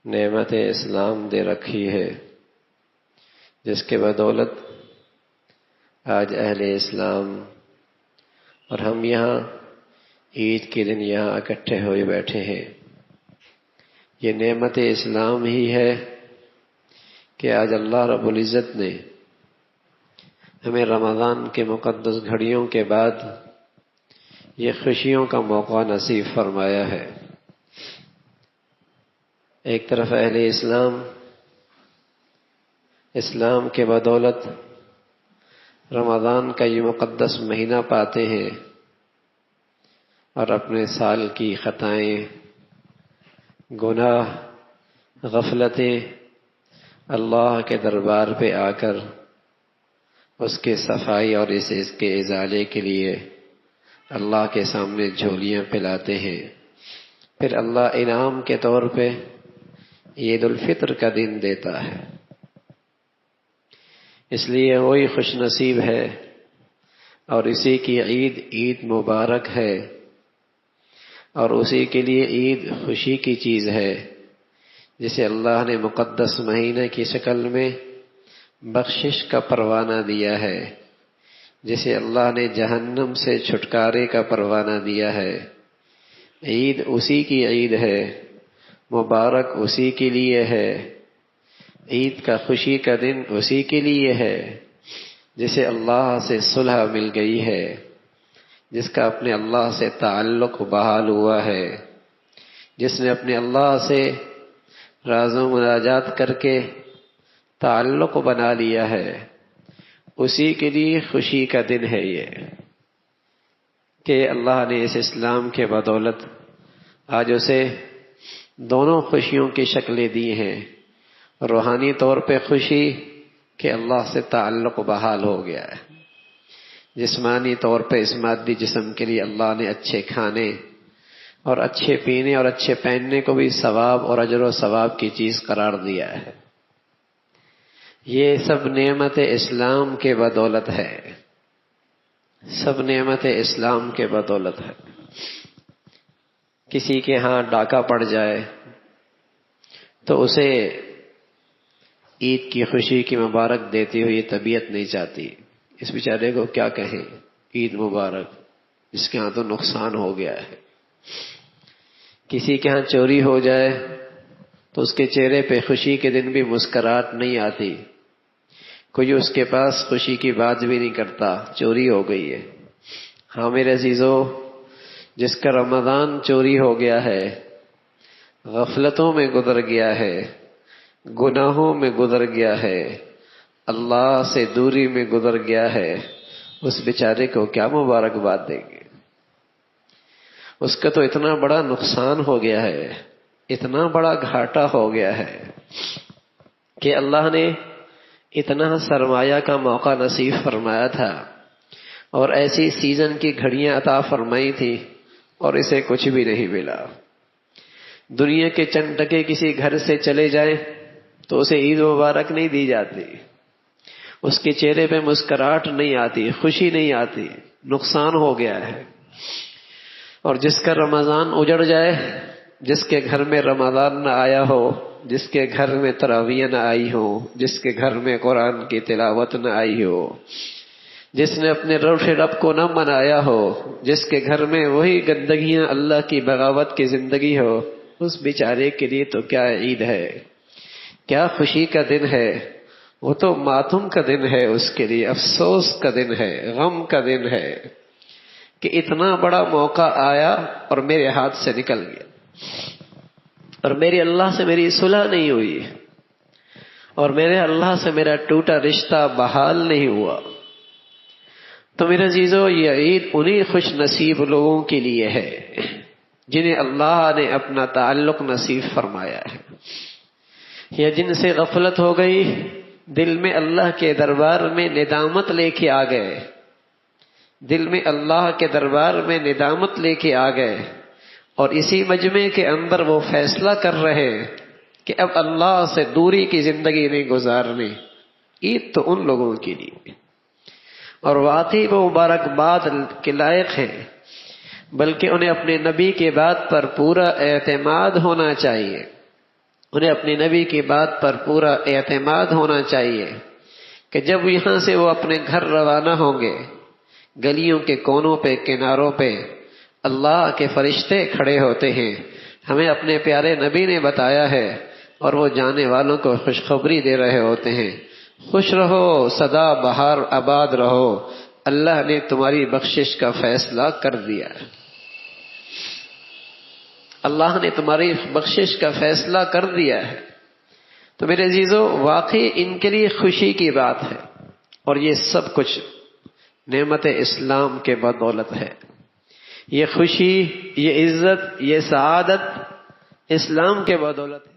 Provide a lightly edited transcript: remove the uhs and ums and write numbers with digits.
نعمت اسلام دے رکھی ہے، جس کے بدولت آج اہل اسلام اور ہم یہاں عید کے دن یہاں اکٹھے ہوئے بیٹھے ہیں۔ یہ نعمت اسلام ہی ہے کہ آج اللہ رب العزت نے ہمیں رمضان کے مقدس گھڑیوں کے بعد یہ خوشیوں کا موقع نصیب فرمایا ہے۔ ایک طرف اہل اسلام کے بدولت رمضان کا یہ مقدس مہینہ پاتے ہیں اور اپنے سال کی خطائیں، گناہ، غفلتیں اللہ کے دربار پہ آ کر اس کے صفائی اور اس کے ازالے کے لیے اللہ کے سامنے جھولیاں پھیلاتے ہیں۔ پھر اللہ انعام کے طور پہ عید الفطر کا دن دیتا ہے۔ اس لیے وہی خوش نصیب ہے اور اسی کی عید مبارک ہے، اور اسی کے لیے عید خوشی کی چیز ہے، جسے اللہ نے مقدس مہینے کی شکل میں بخشش کا پروانہ دیا ہے، جسے اللہ نے جہنم سے چھٹکارے کا پروانہ دیا ہے۔ عید اسی کی عید ہے، مبارک اسی کے لیے ہے، عید کا خوشی کا دن اسی کے لیے ہے جسے اللہ سے صلح مل گئی ہے، جس کا اپنے اللہ سے تعلق بحال ہوا ہے، جس نے اپنے اللہ سے راز و مناجات کر کے تعلق بنا لیا ہے، اسی کے لیے خوشی کا دن ہے یہ کہ اللہ نے اس اسلام کے بدولت آج اسے دونوں خوشیوں کی شکلیں دی ہیں۔ روحانی طور پہ خوشی کہ اللہ سے تعلق بحال ہو گیا ہے، جسمانی طور پہ اس مادی جسم کے لیے اللہ نے اچھے کھانے اور اچھے پینے اور اچھے پہننے کو بھی ثواب اور اجر و ثواب کی چیز قرار دیا ہے۔ یہ سب نعمت اسلام کے بدولت ہے، سب نعمت اسلام کے بدولت ہے۔ کسی کے ہاں ڈاکہ پڑ جائے تو اسے عید کی خوشی کی مبارک دیتے ہوئے طبیعت نہیں چاہتی، اس بیچارے کو کیا کہیں عید مبارک، اس کے ہاں تو نقصان ہو گیا ہے۔ کسی کے ہاں چوری ہو جائے تو اس کے چہرے پہ خوشی کے دن بھی مسکراہٹ نہیں آتی، کوئی اس کے پاس خوشی کی بات بھی نہیں کرتا، چوری ہو گئی ہے۔ ہاں میرے عزیزو، جس کا رمضان چوری ہو گیا ہے، غفلتوں میں گزر گیا ہے، گناہوں میں گزر گیا ہے، اللہ سے دوری میں گزر گیا ہے، اس بیچارے کو کیا مبارکباد دیں گے؟ اس کا تو اتنا بڑا نقصان ہو گیا ہے، اتنا بڑا گھاٹا ہو گیا ہے کہ اللہ نے اتنا سرمایہ کا موقع نصیب فرمایا تھا اور ایسی سیزن کی گھڑیاں عطا فرمائی تھی اور اسے کچھ بھی نہیں ملا۔ دنیا کے چند ٹکے کسی گھر سے چلے جائیں تو اسے عید مبارک نہیں دی جاتی، اس کے چہرے پہ مسکراہٹ نہیں آتی، خوشی نہیں آتی، نقصان ہو گیا ہے۔ اور جس کا رمضان اجڑ جائے، جس کے گھر میں رمضان نہ آیا ہو، جس کے گھر میں تراویح نہ آئی ہو، جس کے گھر میں قرآن کی تلاوت نہ آئی ہو، جس نے اپنے رب کو نہ منایا ہو، جس کے گھر میں وہی گندگیاں اللہ کی بغاوت کی زندگی ہو، اس بیچارے کے لیے تو کیا عید ہے، کیا خوشی کا دن ہے؟ وہ تو ماتم کا دن ہے، اس کے لیے افسوس کا دن ہے، غم کا دن ہے کہ اتنا بڑا موقع آیا اور میرے ہاتھ سے نکل گیا، اور میرے اللہ سے میری صلح نہیں ہوئی، اور میرے اللہ سے میرا ٹوٹا رشتہ بحال نہیں ہوا۔ تو میرے عزیزو، یہ عید انہی خوش نصیب لوگوں کے لیے ہے جنہیں اللہ نے اپنا تعلق نصیب فرمایا ہے، یا جن سے غفلت ہو گئی، دل میں اللہ کے دربار میں ندامت لے کے آ گئے، دل میں اللہ کے دربار میں ندامت لے کے آ گئے، اور اسی مجمع کے اندر وہ فیصلہ کر رہے ہیں کہ اب اللہ سے دوری کی زندگی نہیں گزارنی۔ عید تو ان لوگوں کے لیے، اور واقعی وہ مبارکباد کے لائق ہیں، بلکہ انہیں اپنے نبی کے بات پر پورا اعتماد ہونا چاہیے، انہیں اپنے نبی کی بات پر پورا اعتماد ہونا چاہیے کہ جب یہاں سے وہ اپنے گھر روانہ ہوں گے، گلیوں کے کونوں پہ، کناروں پہ اللہ کے فرشتے کھڑے ہوتے ہیں، ہمیں اپنے پیارے نبی نے بتایا ہے، اور وہ جانے والوں کو خوشخبری دے رہے ہوتے ہیں، خوش رہو، سدا بہار آباد رہو، اللہ نے تمہاری بخشش کا فیصلہ کر دیا، اللہ نے تمہاری بخشش کا فیصلہ کر دیا ہے۔ تو میرے عزیزو، واقعی ان کے لیے خوشی کی بات ہے، اور یہ سب کچھ نعمت اسلام کے بدولت ہے۔ یہ خوشی، یہ عزت، یہ سعادت اسلام کے بدولت ہے۔